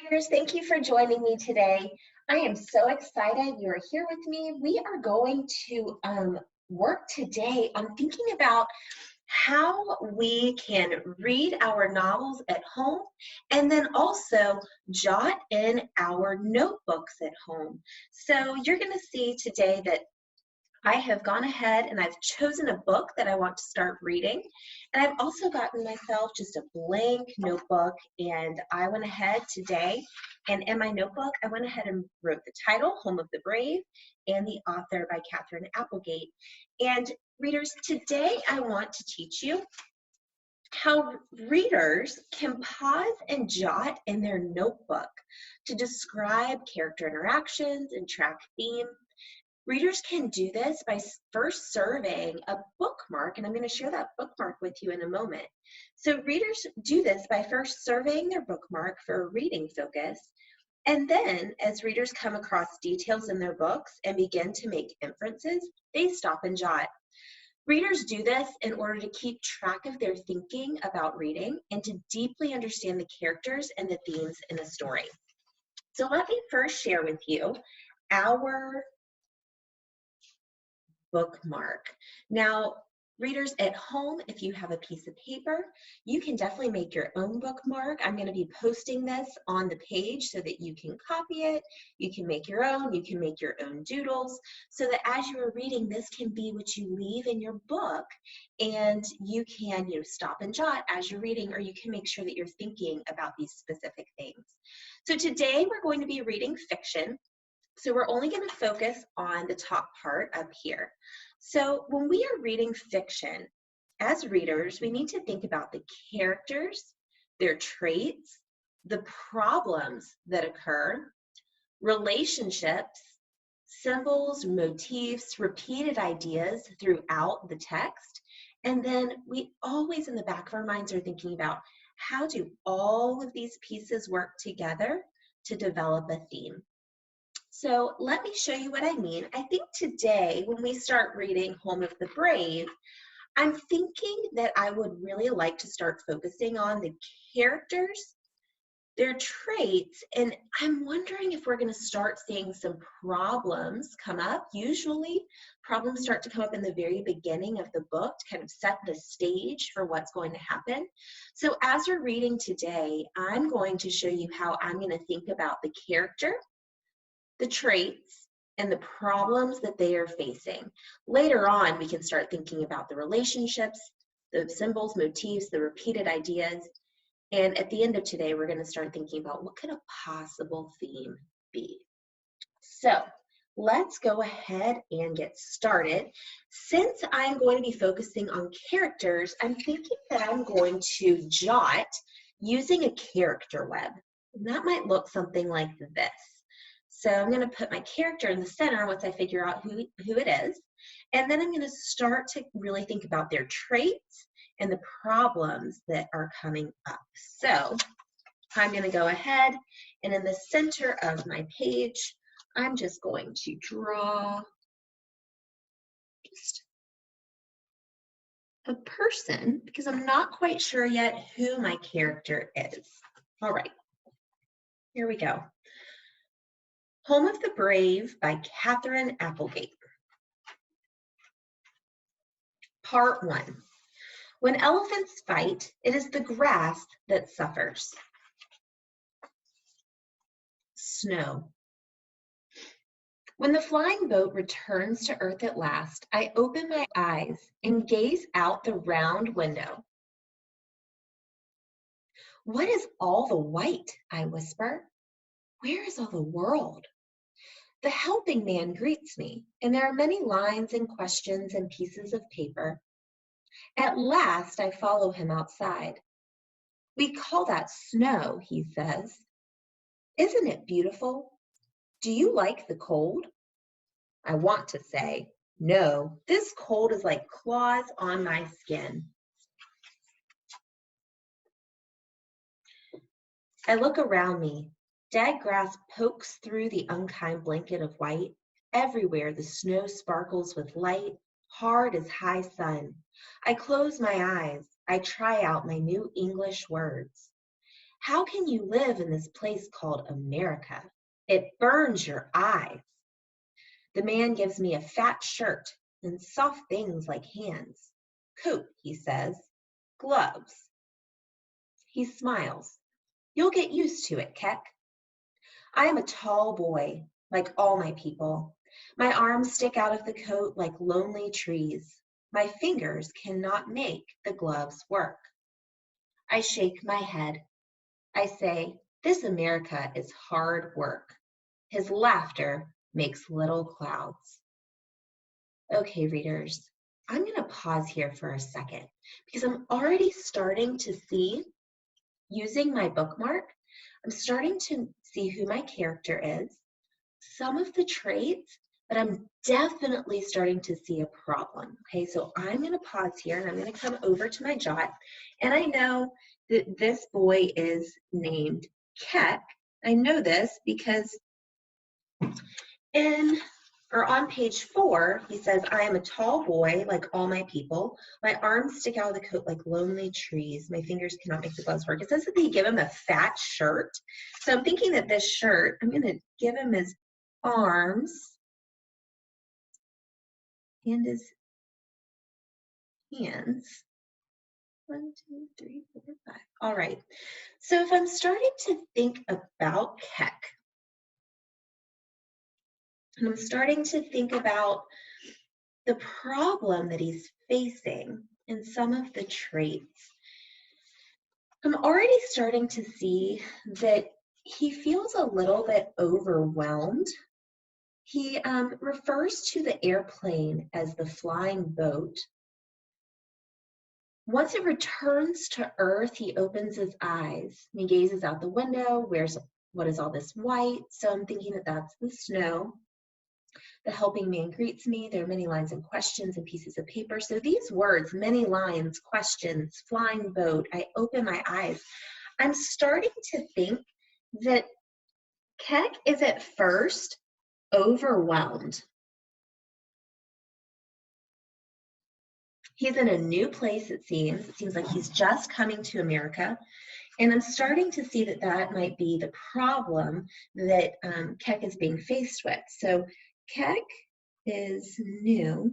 readers, thank you for joining me today. I am so excited you're here with me. We are going to work today on thinking about how we can read our novels at home and then also jot in our notebooks at home. So you're going to see today that I have gone ahead and I've chosen a book that I want to start reading. And I've also gotten myself just a blank notebook, and I went ahead today and in my notebook, I went ahead and wrote the title, Home of the Brave, and the author by Katherine Applegate. And readers, today I want to teach you how readers can pause and jot in their notebook to describe character interactions and track themes. Readers can do this by first surveying a bookmark, and I'm going to share that bookmark with you in a moment. So readers do this by first surveying their bookmark for a reading focus, and then as readers come across details in their books and begin to make inferences, they stop and jot. Readers do this in order to keep track of their thinking about reading and to deeply understand the characters and the themes in a story. So let me first share with you our bookmark. Now, readers at home, if you have a piece of paper, you can definitely make your own bookmark. I'm going to be posting this on the page so that you can copy it. You can make your own. You can make your own doodles so that as you are reading, this can be what you leave in your book, and you can stop and jot as you're reading, or you can make sure that you're thinking about these specific things. So today we're going to be reading fiction. So we're only going to focus on the top part up here. So when we are reading fiction, as readers, we need to think about the characters, their traits, the problems that occur, relationships, symbols, motifs, repeated ideas throughout the text. And then we always in the back of our minds are thinking about how do all of these pieces work together to develop a theme. So let me show you what I mean. I think today when we start reading Home of the Brave, I'm thinking that I would really like to start focusing on the characters, their traits, and I'm wondering if we're going to start seeing some problems come up. Usually problems start to come up in the very beginning of the book to kind of set the stage for what's going to happen. So as we're reading today, I'm going to show you how I'm going to think about the character, the traits, and the problems that they are facing. Later on, we can start thinking about the relationships, the symbols, motifs, the repeated ideas. And at the end of today, we're going to start thinking about what could a possible theme be. So let's go ahead and get started. Since I'm going to be focusing on characters, I'm thinking that I'm going to jot using a character web. And that might look something like this. So I'm going to put my character in the center once I figure out who it is. And then I'm going to start to really think about their traits and the problems that are coming up. So I'm going to go ahead and in the center of my page, I'm just going to draw just a person because I'm not quite sure yet who my character is. All right, here we go. Home of the Brave by Katherine Applegate. Part 1. When elephants fight, it is the grass that suffers. Snow. When the flying boat returns to earth at last, I open my eyes and gaze out the round window. What is all the white? I whisper. Where is all the world? The helping man greets me, and there are many lines and questions and pieces of paper. At last, I follow him outside. We call that snow, he says. Isn't it beautiful? Do you like the cold? I want to say, no, this cold is like claws on my skin. I look around me. Dead grass pokes through the unkind blanket of white. Everywhere the snow sparkles with light, hard as high sun. I close my eyes. I try out my new English words. How can you live in this place called America? It burns your eyes. The man gives me a fat shirt and soft things like hands. Coat, he says. Gloves. He smiles. You'll get used to it, Keck. I am a tall boy, like all my people. My arms stick out of the coat like lonely trees. My fingers cannot make the gloves work. I shake my head. I say, this America is hard work. His laughter makes little clouds. Okay, readers, I'm going to pause here for a second because I'm already starting to see, using my bookmark, I'm starting to see who my character is, some of the traits, but I'm definitely starting to see a problem. Okay, so I'm going to pause here and I'm going to come over to my jot. And I know that this boy is named Keck. I know this because on page 4, he says, I am a tall boy like all my people. My arms stick out of the coat like lonely trees. My fingers cannot make the gloves work. It says that they give him a fat shirt. So I'm thinking that this shirt, I'm going to give him his arms and his hands. 1, 2, 3, 4, 5. All right. So if I'm starting to think about Keck, and I'm starting to think about the problem that he's facing and some of the traits, I'm already starting to see that he feels a little bit overwhelmed. He refers to the airplane as the flying boat. Once it returns to Earth, he opens his eyes and he gazes out the window. What is all this white? So I'm thinking that that's the snow. The helping man greets me. There are many lines and questions and pieces of paper. So these words, many lines, questions, flying boat, I open my eyes. I'm starting to think that Keck is at first overwhelmed. He's in a new place, it seems. It seems like he's just coming to America. And I'm starting to see that that might be the problem that Keck is being faced with. So Keck is new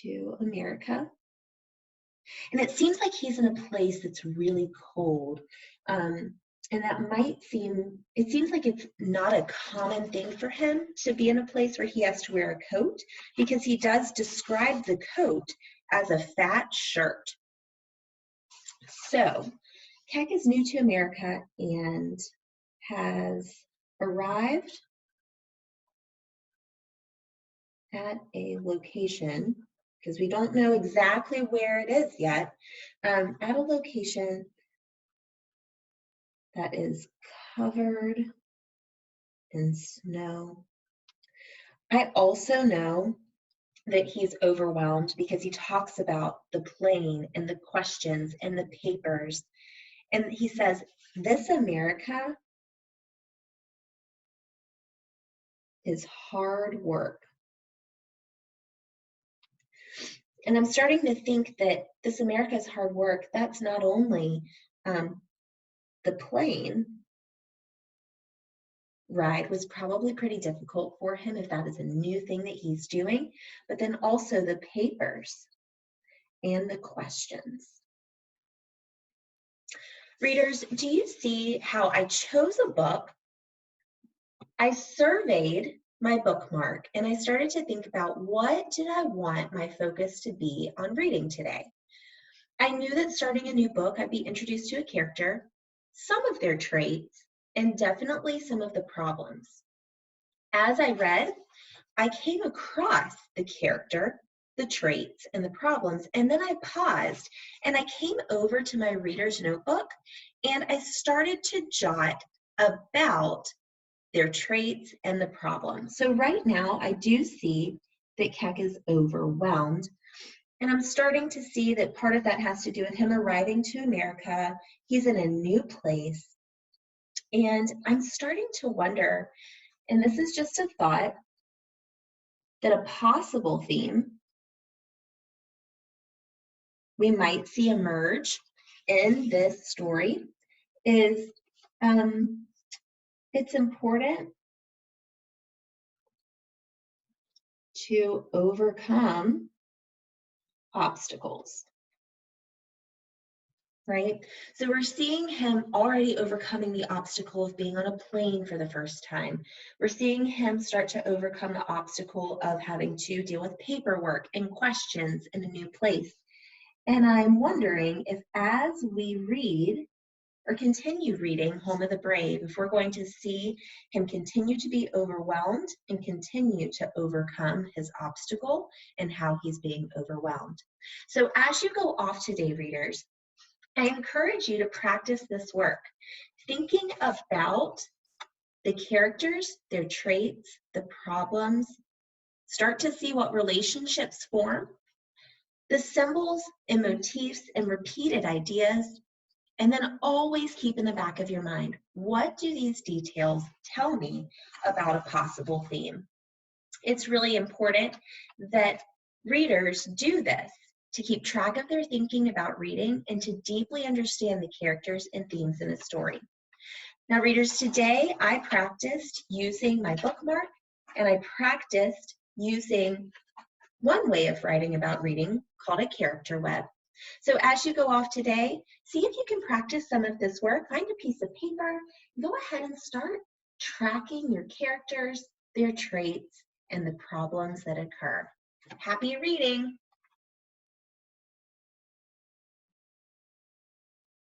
to America. And it seems like he's in a place that's really cold. And that might seem, it seems like it's not a common thing for him to be in a place where he has to wear a coat, because he does describe the coat as a fat shirt. So Keck is new to America and has arrived at a location, because we don't know exactly where it is yet, at a location that is covered in snow. I also know that he's overwhelmed because he talks about the plane and the questions and the papers. And he says, this America is hard work. And I'm starting to think that this America is hard work. That's not only the plane ride was probably pretty difficult for him if that is a new thing that he's doing, but then also the papers and the questions. Readers, do you see how I chose a book? I surveyed my bookmark and I started to think about, what did I want my focus to be on reading today? I knew that starting a new book, I'd be introduced to a character, some of their traits, and definitely some of the problems. As I read, I came across the character, the traits, and the problems, and then I paused and I came over to my reader's notebook and I started to jot about their traits and the problems. So right now I do see that Keck is overwhelmed, and I'm starting to see that part of that has to do with him arriving to America. He's in a new place, and I'm starting to wonder, and this is just a thought, that a possible theme we might see emerge in this story is it's important to overcome obstacles, right? So we're seeing him already overcoming the obstacle of being on a plane for the first time. We're seeing him start to overcome the obstacle of having to deal with paperwork and questions in a new place. And I'm wondering if as we read or continue reading Home of the Brave, if we're going to see him continue to be overwhelmed and continue to overcome his obstacle and how he's being overwhelmed. So as you go off today, readers, I encourage you to practice this work, thinking about the characters, their traits, the problems. Start to see what relationships form, the symbols and motifs and repeated ideas, and then always keep in the back of your mind, what do these details tell me about a possible theme? It's really important that readers do this to keep track of their thinking about reading and to deeply understand the characters and themes in a story. Now, readers, today I practiced using my bookmark, and I practiced using one way of writing about reading called a character web. So as you go off today, see if you can practice some of this work. Find a piece of paper, go ahead and start tracking your characters, their traits, and the problems that occur. Happy reading!